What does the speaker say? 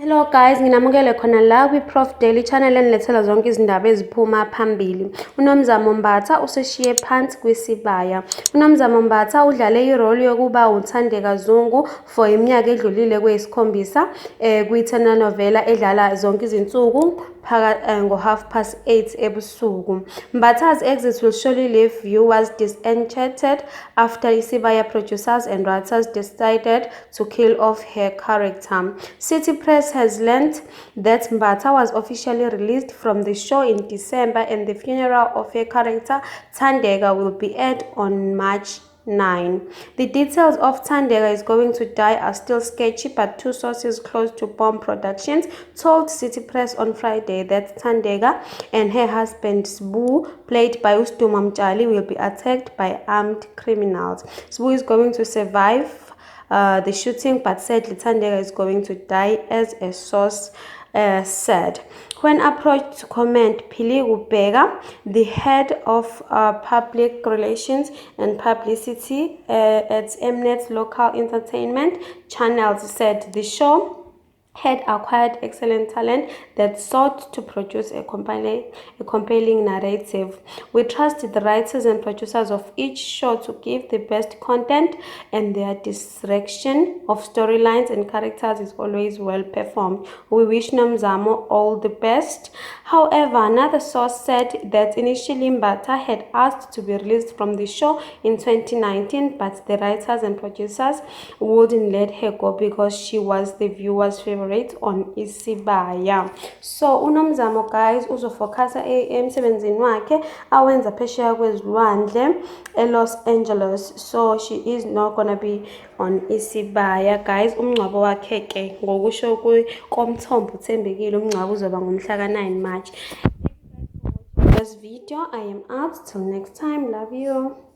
Hello guys, nginamukele khona la kwi-Prof Daily Channel enilethela zonke izindaba eziphuma phambili. uNomzamo Mbatha useshiye phansi kwisibaya. uNomzamo Mbatha udlale irole yokuba uThandeka Zungu for iminyaka edlulile kweyisikhombisa kwi-telenovela edlala zonke izinsuku ngo 8:30 ebusuku. Mbatha's exit will surely leave viewers disenchanted after Isibaya producers and writers decided to kill off her character. City Press has learned that Mbatha was officially released from the show in December and the funeral of her character Thandeka will be aired on March 9. The details of Thandeka is going to die are still sketchy, but two sources close to Bomb Productions told City Press on Friday that Thandeka and her husband Sbu, played by Usduma Mtshali, will be attacked by armed criminals. Sbu is going to survive the shooting, but sadly Thandeka is going to die, as a source said. When approached to comment, Phili Kubheka, the head of public relations and publicity at Mnet local entertainment channels, said the show had acquired excellent talent that sought to produce a compelling narrative. We trust the writers and producers of each show to give the best content, and their direction of storylines and characters is always well performed. We wish Nomzamo all the best. However, another source said that initially Mbatha had asked to be released from the show in 2019, but the writers and producers wouldn't let her go because she was the viewers' favorite on Isibaya. So uNomzamo guys uzofocasa emsebenzini wakhe awenza phesheya kwezilwandle eLos Angeles, so she is not gonna be on Isibaya guys. Umngcwabo wakhe ke ngokusho komthombo uthembekile umngcwabo uzoba ngomhla ka-9 March. Thank you guys for watching this video. I am out till next time. Love you.